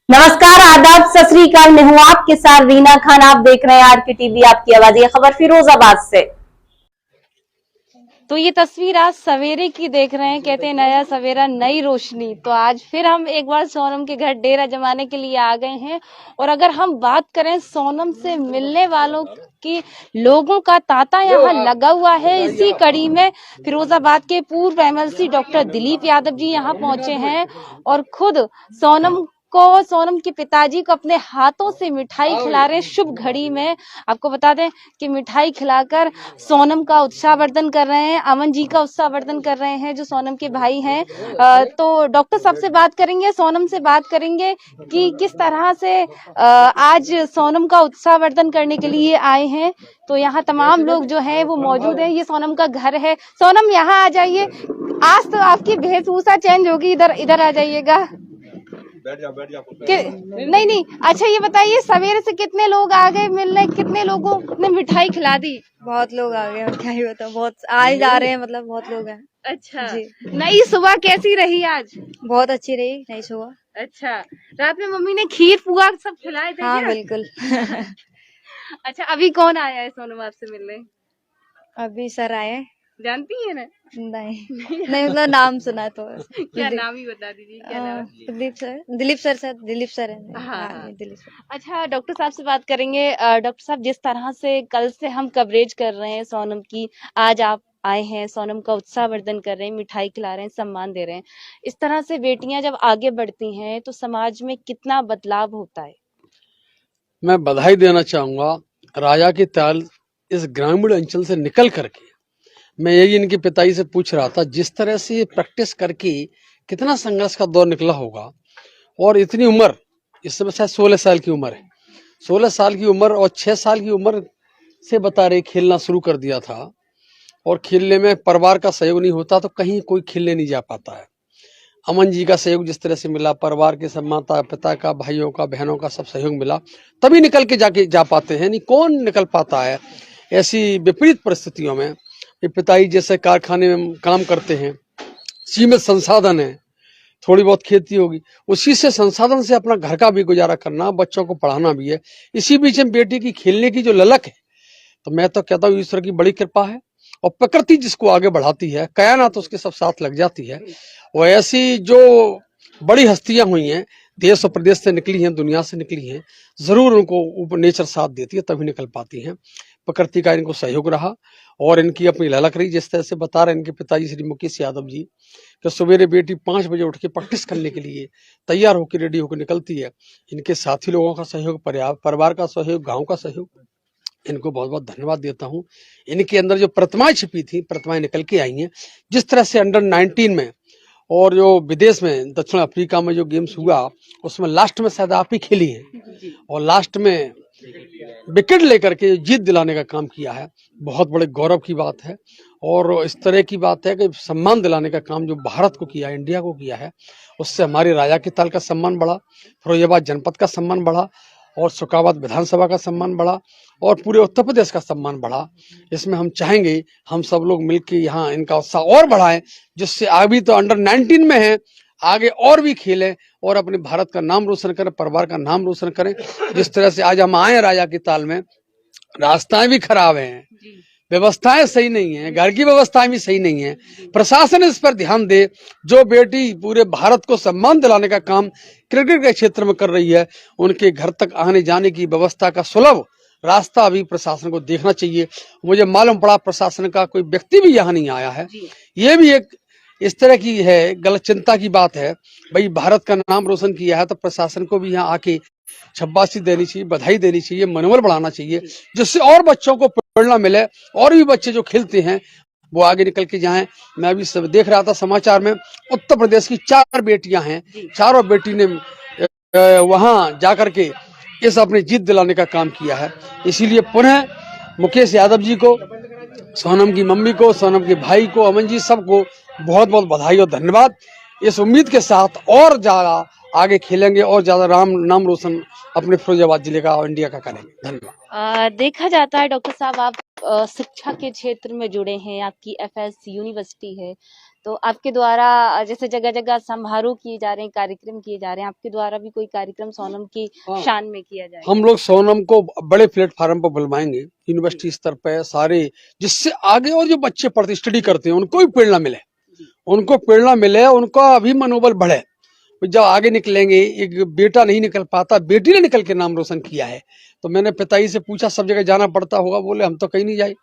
नमस्कार, आदाब, सत श्री अकाल। मैं हूं आपके साथ रीना खान। आप देख रहे हैं आरके टीवी, आपकी आवाज। ये खबर फिरोजाबाद से। तो ये तस्वीर आज सवेरे की देख रहे हैं। कहते हैं नया सवेरा नई रोशनी। तो आज फिर हम एक बार सोनम के घर डेरा जमाने के लिए आ गए हैं। और अगर हम बात करें सोनम से मिलने वालों की, लोगों का तांता यहाँ लगा हुआ है। इसी कड़ी में फिरोजाबाद के पूर्व एमएलसी डॉक्टर दिलीप यादव जी यहाँ पहुंचे हैं और खुद सोनम के पिताजी को अपने हाथों से मिठाई खिला रहे हैं। शुभ घड़ी में आपको बता दें कि मिठाई खिलाकर सोनम का उत्साहवर्धन कर रहे हैं, अमन जी का उत्साहवर्धन कर रहे हैं, जो सोनम के भाई हैं। तो डॉक्टर साहब से बात करेंगे, सोनम से बात करेंगे कि किस तरह से आज सोनम का उत्साहवर्धन करने के लिए आए हैं। तो यहाँ तमाम लोग जो हैं वो मौजूद हैं। ये सोनम का घर है। सोनम यहाँ आ जाइए। आज तो आपकी वेशभूषा चेंज होगी, इधर इधर आ जाइएगा। बैठ जा। नहीं, अच्छा ये बताइए, सवेरे से कितने लोग आ गए मिलने, कितने लोगों ने मिठाई खिला दी? बहुत लोग आ गए, क्या ही बताऊं, बहुत आज जा रहे हैं, मतलब बहुत लोग हैं। अच्छा जी। नई सुबह कैसी रही आज? बहुत अच्छी रही नई सुबह। अच्छा, रात में मम्मी ने खीर पुआ सब खिलाए थे हाँ क्या? बिल्कुल। अच्छा, अभी कौन आया है सोनम आपसे मिलने? अभी सर आए। जानती है ना? नहीं मतलब नाम सुना तो क्या नाम ही बता दीजिए, क्या नाम? दिलीप सर है। हाँ। दिलीप सर। अच्छा, डॉक्टर साहब से बात करेंगे। डॉक्टर साहब, जिस तरह से कल से हम कवरेज कर रहे हैं सोनम की, आज आप आए हैं, सोनम का उत्साहवर्धन कर रहे हैं, मिठाई खिला रहे हैं, सम्मान दे रहे हैं। इस तरह से बेटियां जब आगे बढ़ती हैं तो समाज में कितना बदलाव होता है? मैं बधाई देना चाहूंगा राजा की ताल इस ग्रामीण अंचल से निकल करके। मैं यही इनके पिताजी से पूछ रहा था, जिस तरह से ये प्रैक्टिस करके कितना संघर्ष का दौर निकला होगा। और इतनी उम्र, इस समय शायद 16 साल की उम्र है, 16 साल की उम्र और 6 साल की उम्र से बता रहे खेलना शुरू कर दिया था। और खेलने में परिवार का सहयोग नहीं होता तो कहीं कोई खेलने नहीं जा पाता है। अमन जी का सहयोग जिस तरह से मिला, परिवार के सब माता पिता का, भाइयों का, बहनों का सब सहयोग मिला, तभी निकल के जाके जा पाते हैं। नहीं कौन निकल पाता है ऐसी विपरीत परिस्थितियों में। ये पिताजी जैसे कारखाने में काम करते हैं, सीमित संसाधन है, थोड़ी बहुत खेती होगी, उसी से संसाधन से अपना घर का भी गुजारा करना, बच्चों को पढ़ाना भी है। इसी बीच में बेटी की खेलने की जो ललक है, तो मैं तो कहता हूँ ईश्वर की बड़ी कृपा है। और प्रकृति जिसको आगे बढ़ाती है, कायनात तो उसके सब साथ लग जाती है। और ऐसी जो बड़ी हस्तियां हुई हैं, देश और प्रदेश से निकली हैं, दुनिया से निकली हैं, जरूर उनको ऊपर नेचर साथ देती है, तभी निकल पाती हैं। प्रकृति का इनको सहयोग रहा और इनकी अपनी ललक रही। जिस तरह से बता रहे इनके पिताजी श्री मुकेश यादव जी कि सवेरे बेटी 5 बजे उठ के प्रैक्टिस करने के लिए तैयार होकर रेडी होकर निकलती है। इनके साथी लोगों का सहयोग, परिवार का सहयोग, गाँव का सहयोग, इनको बहुत बहुत धन्यवाद देता हूं। इनके अंदर जो प्रतिमाएं छिपी थी, प्रतिमाएं निकल के आई हैं। जिस तरह से अंडर 19 में और जो विदेश में दक्षिण अफ्रीका में जो गेम्स हुआ, उसमें लास्ट में शायद आप ही खेली हैं और लास्ट में विकेट लेकर के जीत दिलाने का काम किया है। बहुत बड़े गौरव की बात है। और इस तरह की बात है कि सम्मान दिलाने का काम जो भारत को किया, इंडिया को किया है, उससे हमारे राजा की ताल का सम्मान बढ़ा, फिरोजाबाद जनपद का सम्मान बढ़ा और शुकाबाद विधानसभा का सम्मान बढ़ा और पूरे उत्तर प्रदेश का सम्मान बढ़ा। इसमें हम चाहेंगे हम सब लोग मिलकर यहाँ इनका उत्साह और बढ़ाएं, जिससे अभी तो अंडर 19 में है, आगे और भी खेलें और अपने भारत का नाम रोशन करें, परिवार का नाम रोशन करें। जिस तरह से आज हम आए राजा की ताल में, रास्ताएं भी खराब हैं, व्यवस्थाएं सही नहीं है, घर की व्यवस्थाएं भी सही नहीं है। प्रशासन इस पर ध्यान दे। जो बेटी पूरे भारत को सम्मान दिलाने का काम क्रिकेट के क्षेत्र में कर रही है, उनके घर तक आने जाने की व्यवस्था का सुलभ रास्ता अभी प्रशासन को देखना चाहिए। मुझे मालूम पड़ा प्रशासन का कोई व्यक्ति भी यहाँ नहीं आया है। ये भी एक इस तरह की है गलत चिंता की बात है। भाई भारत का नाम रोशन किया है तो प्रशासन को भी यहाँ आके शाबाशी देनी चाहिए, बधाई देनी चाहिए, मनोबल बढ़ाना चाहिए, जिससे और बच्चों को प्रेरणा मिले और भी बच्चे जो खेलते हैं वो आगे निकल के जाएं। मैं अभी सब देख रहा था समाचार में, उत्तर प्रदेश की 4 बेटियां हैं, चारों बेटी ने वहां जाकर के इस अपनी जीत दिलाने का काम किया है। इसीलिए पुनः मुकेश यादव जी को, सोनम की मम्मी को, सोनम के भाई को, अमन जी सबको बहुत बहुत बधाई और धन्यवाद। इस उम्मीद के साथ और ज्यादा आगे खेलेंगे और ज्यादा नाम रोशन अपने फिरोजाबाद जिले का और इंडिया का करेंगे। धन्यवाद। देखा जाता है डॉक्टर साहब, आप शिक्षा के क्षेत्र में जुड़े हैं, आपकी एफएस यूनिवर्सिटी है, तो आपके द्वारा जैसे जगह जगह समारोह किए जा रहे हैं, कार्यक्रम किए जा रहे हैं, आपके द्वारा भी कोई कार्यक्रम सोनम की हाँ। शान में किया जाएगा? हम लोग सोनम को बड़े प्लेटफार्म पर बुलवाएंगे, यूनिवर्सिटी स्तर पे सारे, जिससे आगे और जो बच्चे पढ़ते स्टडी करते हैं उनको भी प्रेरणा मिले, उनका भी मनोबल बढ़े। जब आगे निकलेंगे, एक बेटा नहीं निकल पाता, बेटी ने निकल के नाम रोशन किया है। तो मैंने पिताजी से पूछा सब जगह जाना पड़ता होगा, बोले हम तो कहीं नहीं जाए,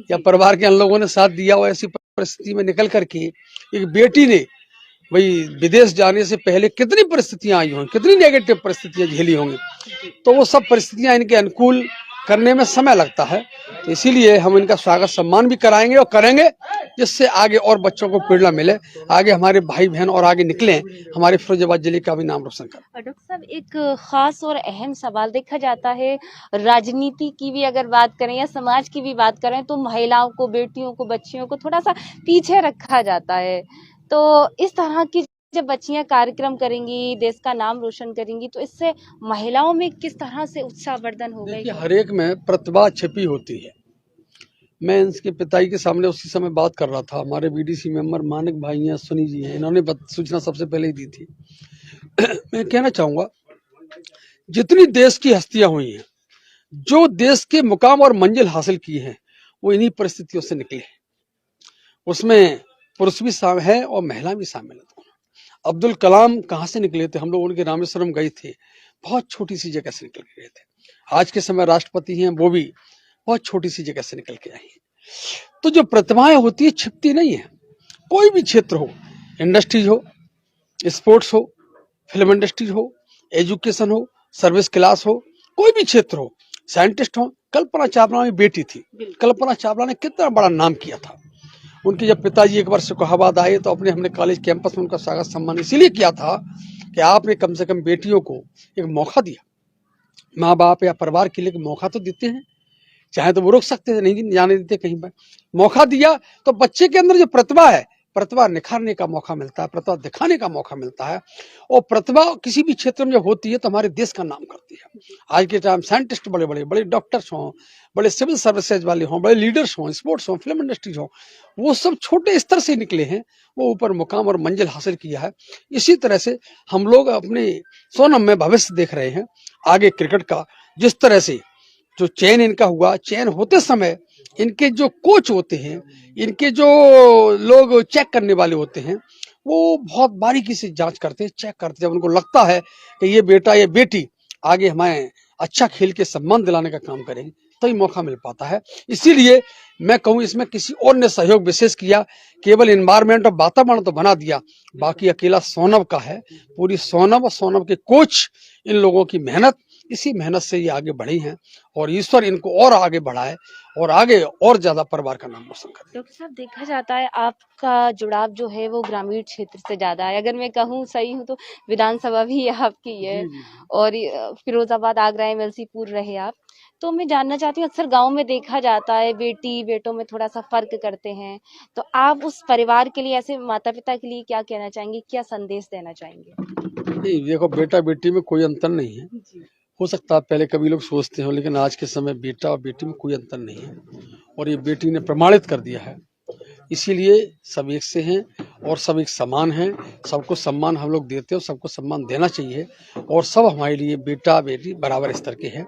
या परिवार के अन लोगों ने साथ दिया हो। ऐसी परिस्थिति में निकल करके एक बेटी ने भाई विदेश जाने से पहले कितनी परिस्थितियां आई होंगी, कितनी नेगेटिव परिस्थितियां झेली होंगी, तो वो सब परिस्थितियां इनके अनुकूल करने में समय लगता है। तो इसीलिए हम इनका स्वागत सम्मान भी कराएंगे और करेंगे, जिससे आगे और बच्चों को प्रेरणा मिले, आगे हमारे भाई बहन और आगे निकले, हमारे फिरोजाबाद जिले का भी नाम रोशन करें। डॉक्टर साहब, एक खास और अहम सवाल देखा जाता है, राजनीति की भी अगर बात करें या समाज की भी बात करें तो महिलाओं को, बेटियों को, बच्चियों को थोड़ा सा पीछे रखा जाता है। तो इस तरह की जब बच्चियां कार्यक्रम करेंगी, देश का नाम रोशन करेंगी, तो इससे महिलाओं में किस तरह से उत्साहवर्धन होगा? देखिए, हर एक में प्रतिभा छिपी होती है। मैं इनके पिताजी के सामने उसी समय बात कर रहा था, हमारे बीडीसी मेंबर मानिक भाई हैं, सुनी जी हैं, इन्होंने सूचना सबसे पहले ही दी थी। मैं कहना चाहूंगा, जितनी देश की हस्तियां हुई हैं, जो देश के मुकाम और मंजिल हासिल की हैं, वो इन्हीं परिस्थितियों से निकले। उसमें पुरुष भी शामिल है और महिला भी शामिल है। अब्दुल कलाम कहाँ से निकले थे? हम लोग उनके रामेश्वरम गए थे, बहुत छोटी सी जगह से निकल के गए थे। आज के समय राष्ट्रपति हैं, वो भी बहुत छोटी सी जगह से निकल के आए हैं। तो जो प्रतिभाएं होती है छिपती नहीं है। कोई भी क्षेत्र हो, इंडस्ट्रीज हो, स्पोर्ट्स हो, फिल्म इंडस्ट्रीज हो, एजुकेशन हो, सर्विस क्लास हो, कोई भी क्षेत्र हो, साइंटिस्ट हो। कल्पना चावला में बेटी थी, कल्पना चावला ने कितना बड़ा नाम किया था। उनके जब पिताजी एक बार सिकोहाबाद आए तो हमने कॉलेज कैंपस में उनका स्वागत सम्मान इसीलिए किया था कि आपने कम से कम बेटियों को एक मौका दिया। माँ बाप या परिवार के लिए मौका तो देते हैं, चाहे तो वो रोक सकते थे, नहीं जाने देते कहीं पर। मौका दिया तो बच्चे के अंदर जो प्रतिभा है, प्रतिभा निखारने का मौका मिलता है, प्रतिभा दिखाने का मौका मिलता है। और प्रतिभा किसी भी क्षेत्र में जब होती है तो हमारे देश का नाम करती है। आज के टाइम साइंटिस्ट बड़े डॉक्टर्स हों, बड़े सिविल सर्विसेज वाले हों, बड़े लीडर्स हों, स्पोर्ट्स हों, फिल्म इंडस्ट्रीज हों, वो सब छोटे स्तर से निकले हैं, वो ऊपर मुकाम और मंजिल हासिल किया है। इसी तरह से हम लोग अपने सोनम में भविष्य देख रहे हैं आगे क्रिकेट का। जिस तरह से जो चयन इनका हुआ, चयन होते समय इनके जो कोच होते हैं, इनके जो लोग चेक करने वाले होते हैं, वो बहुत बारीकी से जांच करते हैं, चेक करते हैं। जब उनको लगता है कि ये बेटा ये बेटी आगे हमें अच्छा खेल के सम्मान दिलाने का काम करेंगे, तो ही मौका मिल पाता है। इसीलिए मैं कहूँ, इसमें किसी और ने सहयोग विशेष किया, केवल एनवायरमेंट और वातावरण तो बना दिया, बाकी अकेला सोनम का है। पूरी सोनम और सोनम के कोच, इन लोगों की मेहनत, इसी मेहनत से ये आगे बढ़ी हैं और ईश्वर इनको और आगे बढ़ाए और आगे और ज्यादा परिवार का नाम रोशन करे। डॉक्टर साहब, देखा जाता है आपका जुड़ाव जो है वो ग्रामीण क्षेत्र से ज्यादा है। अगर मैं कहूँ सही हूँ तो विधानसभा भी आपकी है और फिरोजाबाद, आगरा, एमएलसी-पुर रहे आप। तो मैं जानना चाहती हूँ, अक्सर गांव में देखा जाता है बेटी बेटों में थोड़ा सा फर्क करते हैं, तो आप उस परिवार के लिए, ऐसे माता पिता के लिए क्या कहना चाहेंगे, क्या संदेश देना चाहेंगे? नहीं, देखो, बेटा बेटी में कोई अंतर नहीं है। हो सकता है पहले कभी लोग सोचते हो, लेकिन आज के समय बेटा और बेटी में कोई अंतर नहीं है और ये बेटी ने प्रमाणित कर दिया है। इसीलिए सब एक से हैं और सब एक समान हैं। सबको सम्मान हम लोग देते हैं, सबको सम्मान देना चाहिए और सब हमारे लिए बेटा बेटी बराबर स्तर के हैं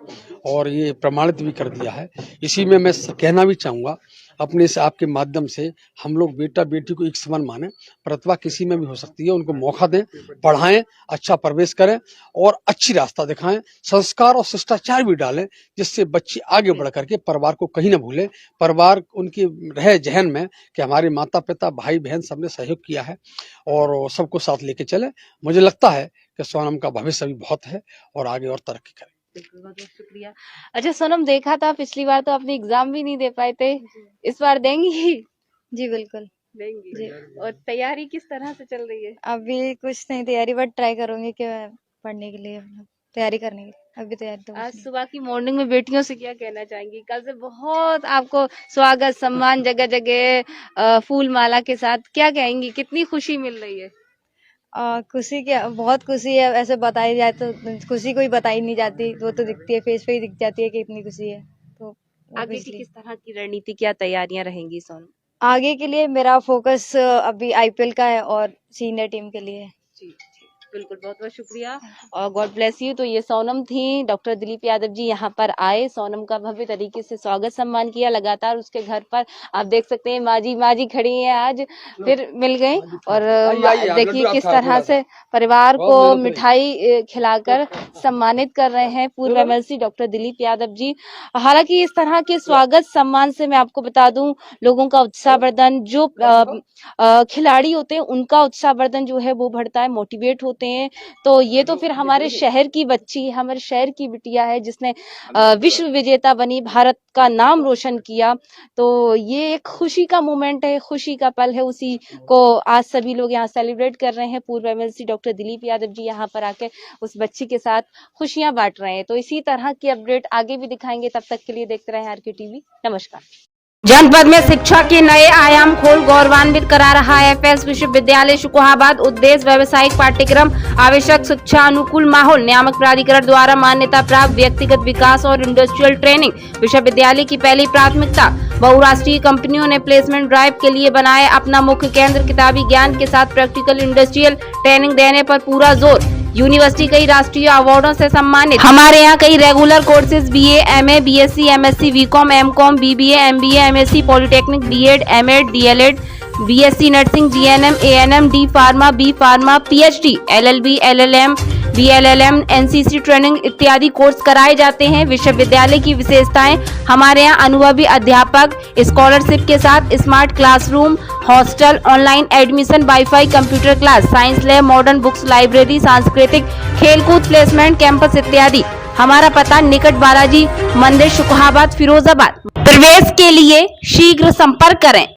और ये प्रमाणित भी कर दिया है। इसी में मैं कहना भी चाहूँगा अपने से, आपके माध्यम से, हम लोग बेटा बेटी को एक समान माने। प्रतिभा किसी में भी हो सकती है, उनको मौका दें, पढ़ाएं, अच्छा प्रवेश करें और अच्छी रास्ता दिखाएं, संस्कार और शिष्टाचार भी डालें, जिससे बच्चे आगे बढ़ करके परिवार को कहीं ना भूलें। परिवार उनकी रहे जहन में कि हमारे माता पिता, भाई बहन सबने सहयोग किया है और सबको साथ लेके चले। मुझे लगता है कि सोनम का भविष्य भी बहुत है और आगे और तरक्की करें। बिल्कुल, बहुत बहुत शुक्रिया। अच्छा सोनम, देखा था पिछली बार तो आपने एग्जाम भी नहीं दे पाए थे, इस बार देंगी? जी बिल्कुल देंगी। जी। और तैयारी किस तरह से चल रही है? अभी कुछ नहीं तैयारी, बट ट्राई करूंगी कि मैं पढ़ने के लिए, मतलब तैयारी करने के लिए। अभी तैयारी तो कुछ आज नहीं। सुबह की मॉर्निंग में बेटियों से क्या कहना चाहेंगी? कल से बहुत आपको स्वागत सम्मान जगह जगह फूल माला के साथ, क्या कहेंगी, कितनी खुशी मिल रही है? खुशी क्या, बहुत खुशी है। ऐसे बताई जाए तो खुशी कोई बताई नहीं जाती, वो तो दिखती है, फेस पे ही दिख जाती है कि इतनी खुशी है। तो आगे की किस तरह की रणनीति, क्या तैयारियां रहेंगी सोनम? आगे के लिए मेरा फोकस अभी आईपीएल का है और सीनियर टीम के लिए है। जी बिल्कुल, बहुत बहुत शुक्रिया और गॉड ब्लेस यू। तो ये सोनम थी, डॉक्टर दिलीप यादव जी यहाँ पर आए, सोनम का भव्य तरीके से स्वागत सम्मान किया। लगातार उसके घर पर आप देख सकते हैं माजी खड़ी हैं, आज फिर मिल गई और देखिए किस तरह से परिवार को मिठाई खिलाकर सम्मानित कर रहे हैं पूर्व एमएलसी डॉक्टर दिलीप यादव जी। हालांकि इस तरह के स्वागत सम्मान से मैं आपको बता दूं, लोगों का उत्साहवर्धन, जो खिलाड़ी होते हैं उनका उत्साहवर्धन जो है वो बढ़ता है, मोटिवेट होते हैं। तो ये तो फिर हमारे शहर की बच्ची, हमारे शहर की बिटिया है जिसने विश्व विजेता बनी, भारत का नाम रोशन किया। तो ये एक खुशी का मोमेंट है, खुशी का पल है, उसी को आज सभी लोग यहाँ सेलिब्रेट कर रहे हैं। पूर्व एमएलसी डॉक्टर दिलीप यादव जी यहाँ पर आके उस बच्ची के साथ खुशियां बांट रहे हैं। तो इसी तरह की अपडेट आगे भी दिखाएंगे, तब तक के लिए देखते रहे आरके टीवी। नमस्कार। जनपद में शिक्षा के नए आयाम खोल गौरवान्वित करा रहा है एफएस विश्वविद्यालय शुकोहाबाद। उद्देश्य व्यावसायिक पाठ्यक्रम, आवश्यक शिक्षा अनुकूल माहौल, नियामक प्राधिकरण द्वारा मान्यता प्राप्त व्यक्तिगत विकास और इंडस्ट्रियल ट्रेनिंग। विश्वविद्यालय की पहली प्राथमिकता, बहुराष्ट्रीय कंपनियों ने प्लेसमेंट ड्राइव के लिए बनाए अपना मुख्य केंद्र। किताबी ज्ञान के साथ प्रैक्टिकल इंडस्ट्रियल ट्रेनिंग देने पर पूरा जोर। यूनिवर्सिटी कई राष्ट्रीय अवार्डों से सम्मानित। हमारे यहाँ कई regular courses BA, MA, BSc, MSc, BCom, MCom, BBA, MBA, MSc, polytechnic, BEd, MEd, DElEd, BSc nursing, GNM, ANM, D pharma, B pharma, PhD, LLB, LLM, BLLM, NCC training इत्यादि कोर्स कराए जाते हैं। विश्वविद्यालय की विशेषताएं, हमारे यहाँ अनुभवी अध्यापक, स्कॉलरशिप के साथ smart classroom, hostel, online admission, wifi, computer class, science lab, modern books library, सांस्कृतिक, खेलकूद, प्लेसमेंट कैंपस इत्यादि। हमारा पता निकट बालाजी मंदिर, शुकोहाबाद, फिरोजाबाद। प्रवेश के लिए शीघ्र संपर्क करें।